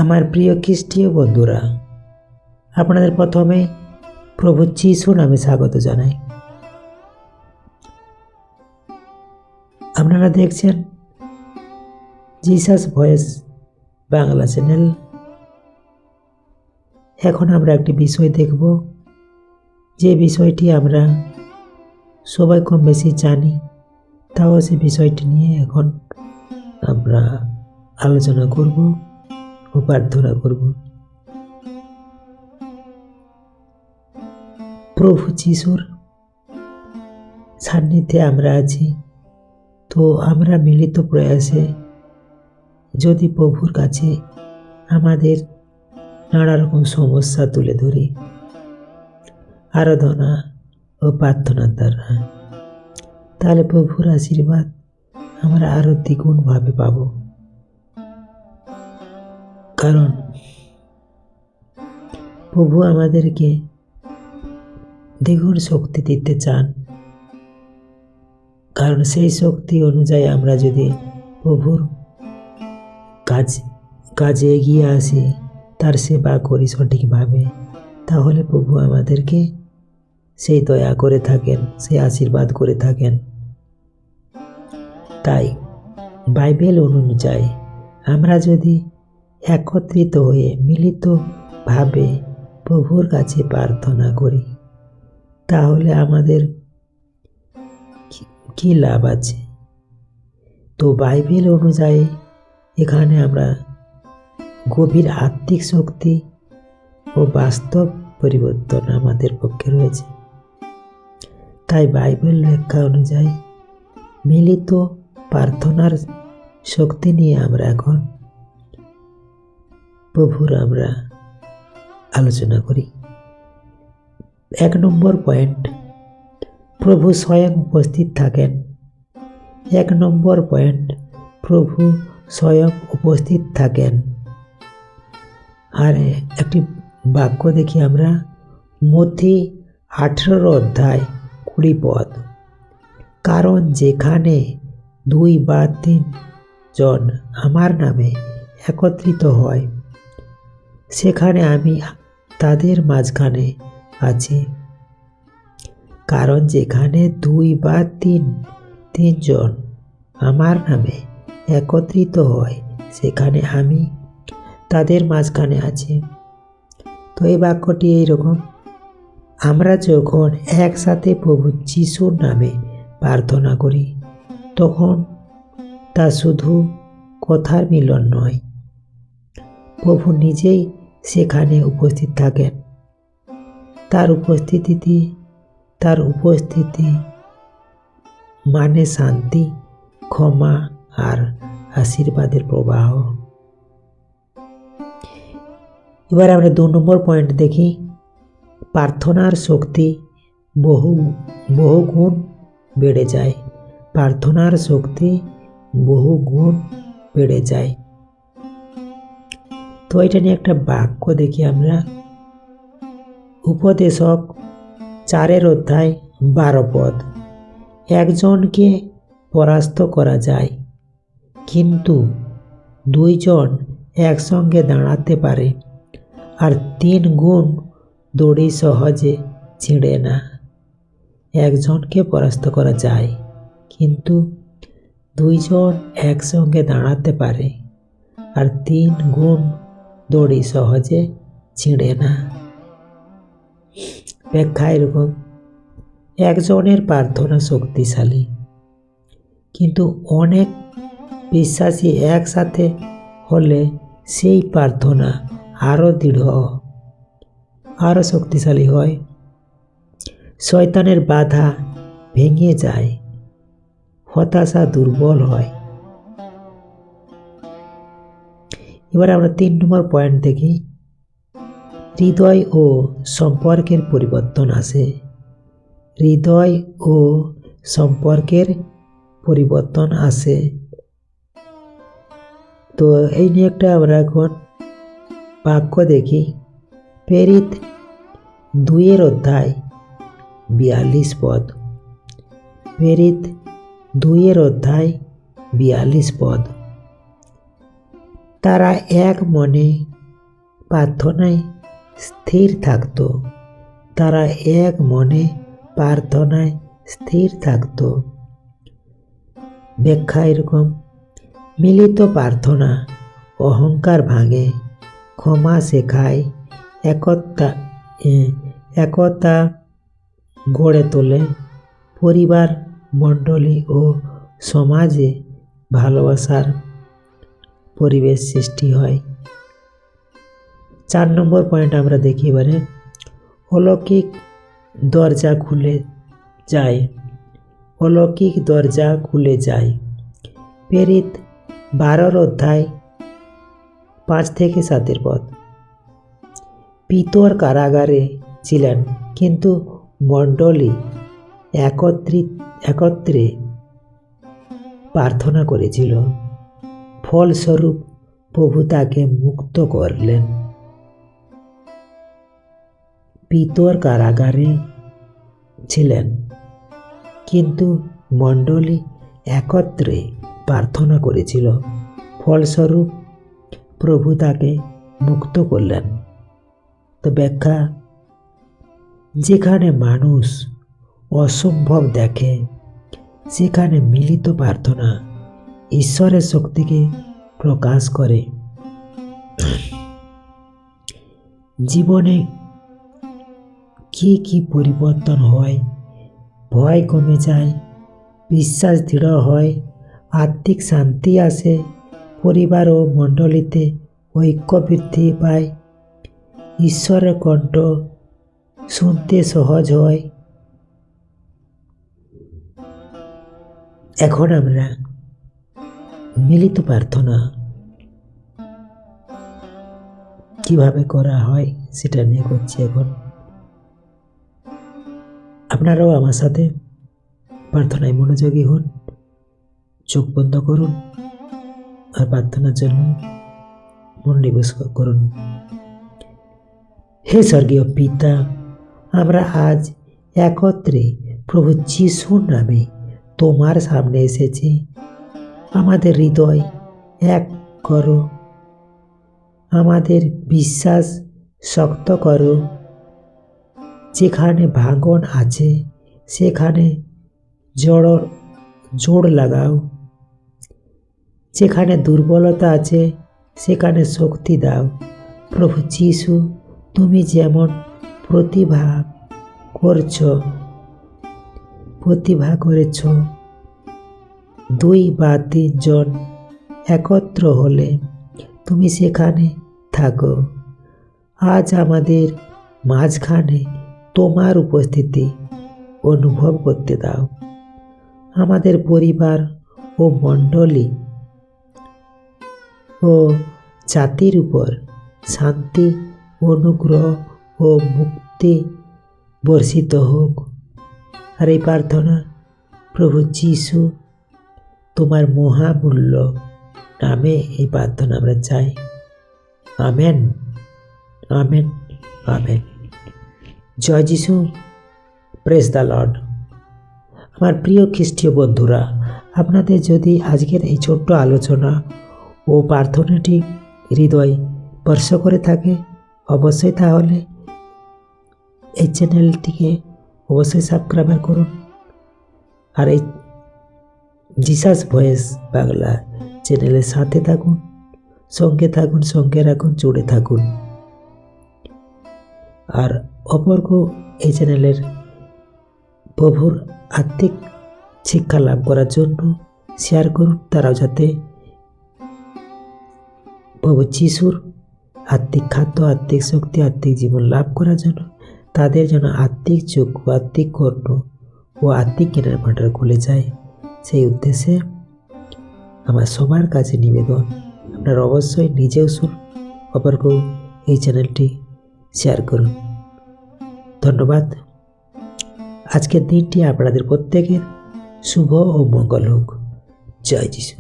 আমার প্রিয় খ্রিস্টীয় বন্ধুরা, আপনাদের প্রথমে প্রভু যিশু নামে স্বাগত জানাই। আপনারা দেখছেন জিসাস ভয়েস বাংলা চ্যানেল। এখন আমরা একটি বিষয় দেখব, যে বিষয়টি আমরা সবাই কম বেশি জানি, তাও সে বিষয়টি নিয়ে এখন আমরা আলোচনা করব ও প্রার্থনা করব। প্রভু যিশুর সান্নিধ্যে আমরা আছি, তো আমরা মিলিত প্রয়াসে যদি প্রভুর কাছে আমাদের নানা রকম সমস্যা তুলে ধরি আরাধনা ও প্রার্থনার দ্বারা, তাহলে প্রভুর আশীর্বাদ আমরা আরো দ্বিগুণভাবে পাব। কারণ প্রভু আমাদেরকে দ্বিগুণ শক্তি দিতে চান। কারণ সেই শক্তি অনুযায়ী আমরা যদি প্রভুর কাজে এগিয়ে আসি, তার সেবা করি সঠিকভাবে, তাহলে প্রভু আমাদেরকে সেই দয়া করে থাকেন, সেই আশীর্বাদ করে থাকেন। তাই বাইবেল অনুযায়ী আমরা যদি একত্রিত হয়ে মিলিতভাবে প্রভুর কাছে প্রার্থনা করি, তাহলে আমাদের কি লাভ আছে? তো বাইবেল অনুযায়ী এখানে আমরা গভীর আত্মিক শক্তি ও বাস্তব পরিবর্তন আমাদের পক্ষে রয়েছে। তাই বাইবেল ব্যাখ্যা অনুযায়ী মিলিত প্রার্থনার শক্তি নিয়ে আমরা এখন প্রভুর আমরা আলোচনা করি। 1 নম্বর পয়েন্ট, প্রভু স্বয়ং উপস্থিত থাকেন। 1 নম্বর পয়েন্ট, প্রভু স্বয়ং উপস্থিত থাকেন। আর একটি বাক্য দেখি আমরা, মথি 18 অধ্যায় 20 পদ। কারণ যেখানে 2 বা 3 জন আমার নামে একত্রিত হয়, সেখানে আমি তাদের মাঝখানে আছি। কারণ যেখানে 2 বা 3 জন আমার নামে একত্রিত হয়, সেখানে আমি তাদের মাঝখানে আছি। তো এই বাক্যটি এইরকম, আমরা যখন একসাথে প্রভু যিশুর নামে প্রার্থনা করি, তখন তা শুধু কথার মিলন নয়, প্রভু নিজেই সেখানে উপস্থিত থাকেন। তার উপস্থিতি মানে শান্তি, ক্ষমা আর আশীর্বাদের প্রবাহ। এবার আমরা 2 নম্বর পয়েন্ট দেখি, প্রার্থনার শক্তি বহু গুণ বেড়ে যায়। প্রার্থনার শক্তি বহু গুণ বেড়ে যায়। তো এটা নিয়ে একটা বাক্য দেখি আমরা, উপদেশক 4 অধ্যায় 12 পদ। একজনকে পরাস্ত করা যায়, কিন্তু 2 জন একসঙ্গে দাঁড়াতে পারে, আর 3 গুণ দড়ি সহজে ছিঁড়ে না। একজনকে পরাস্ত করা যায়, কিন্তু 2 জন একসঙ্গে দাঁড়াতে পারে, আর 3 গুণ দড়ি সহজে ছিঁড়ে না। ব্যাখ্যা এরকম, একজনের প্রার্থনা শক্তিশালী, কিন্তু অনেক বিশ্বাসী একসাথে হলে সেই প্রার্থনা আরো দৃঢ়, আরো শক্তিশালী হয়। শয়তানের বাধা ভেঙে যায়, হতাশা দুর্বল হয়। এবার আমরা 3 নম্বর পয়েন্ট দেখি, হৃদয় ও সম্পর্কের পরিবর্তন আসে। হৃদয় ও সম্পর্কের পরিবর্তন আসে। তো এই নিয়ে একটা আমরা এখন বাক্য দেখি, প্রেরিত 2 অধ্যায় 42 পদ। প্রেরিত 2 অধ্যায় 42 পদ। তারা এক মনে প্রার্থনায় স্থির থাকত। তারা এক মনে প্রার্থনায় স্থির থাকত। ব্যাখ্যা এরকম: মিলিত প্রার্থনা অহংকার ভাঙে, ক্ষমা শেখায়, একতা গড়ে তোলে, পরিবার, মণ্ডলী ও সমাজে ভালোবাসার পরিবেশ সৃষ্টি হয়। 4 নম্বর পয়েন্ট আমরা দেখি এবারে। অলৌকিক দরজা খুলে যায়। অলৌকিক দরজা খুলে যায়। প্রেরিত 12 অধ্যায় 5 থেকে 7 পদ। পিতর কারাগারে ছিলেন, কিন্তু মণ্ডলী একত্রে প্রার্থনা করেছিল। ফলস্বরূপ প্রভু তাকে মুক্ত করলেন। পিতর কারাগারে ছিলেন, কিন্তু মণ্ডলী একত্রে প্রার্থনা করেছিল। ফলস্বরূপ প্রভু তাকে মুক্ত করলেন। তো ব্যাখ্যা: যেখানে মানুষ অসম্ভব দেখে, সেখানে মিলিত প্রার্থনা ঈশ্বরের শক্তিকে প্রকাশ করে। জীবনে কি পরিবর্তন হয়? ভয় কমে যায়, বিশ্বাস দৃঢ় হয়, আত্মিক শান্তি আসে, পরিবার ও মণ্ডলীতে ঐক্য বৃদ্ধি পায়, ঈশ্বরের কণ্ঠ শুনতে সহজ হয়। এখন আমরা মিলিত প্রার্থনা কিভাবে করা হয় সেটা নিয়ে করছি। এখন আপনারাও আমার সাথে প্রার্থনায় মনোযোগী হন, চোখ বন্ধ করুন আর প্রার্থনার জন্য মন নিবেশ করুন। হে স্বর্গীয় পিতা, আমরা আজ একত্রে প্রভু যিশুর নামে তোমার সামনে এসেছি। আমাদের হৃদয় এক করো, আমাদের বিশ্বাস শক্ত করো। যেখানে ভাঙন আছে সেখানে জোড় লাগাও, যেখানে দুর্বলতা আছে সেখানে শক্তি দাও। প্রভু যিশু, তুমি যেমন প্রতিভা করেছ 2 বা 3 জন একত্র হলে তুমি সেখানে থাকো। আজ আমাদের মাঝখানে তোমার উপস্থিতি অনুভব করতে দাও। আমাদের পরিবার ও মণ্ডলী ও জাতির উপর শান্তি, অনুগ্রহ ও মুক্তি বর্ষিত হোক। আর এই প্রার্থনা প্রভু যিশু তোমার মহামূল্য নামে এই প্রার্থনা আমরা চাই। Amen, amen, amen. জয় যিশু, প্রেজ দ্য লর্ড। আমার প্রিয় খ্রিস্টীয় বন্ধুরা, আপনাদের যদি আজকের এই ছোট্ট আলোচনা ও প্রার্থনাটি হৃদয় স্পর্শ করে থাকে, অবশ্যই তাহলে এই চ্যানেলটিকে অবশ্যই সাবস্ক্রাইব করুন। আর এই জিসাস ভয়েস বাংলা চ্যানেলের সাথে থাকুন, সঙ্গে থাকুন, সঙ্গে রাখুন, জুড়ে থাকুন। আর অপরকেও এই চ্যানেলের প্রভুর আত্মিক শিক্ষা লাভ করার জন্য শেয়ার করুন, তারাও যাতে প্রভু যিশুর আত্মিক খাদ্য, আত্মিক শক্তি, আত্মিক জীবন লাভ করার জন্য তাদের জন্য আত্মিক চক্ষু, আত্মিক কর্ণ ও আত্মিক জ্ঞানের ভাণ্ডার খুলে যায়। সেই উদ্দেশ্যে আমার সবার কাছে নিবেদন, আপনারা অবশ্যই নিজেও শুনুন, অপরকেও এই চ্যানেলটি শেয়ার করুন। ধন্যবাদ। আজকের দিনটি আপনাদের প্রত্যেকের শুভ ও মঙ্গল হোক। জয় যিশু।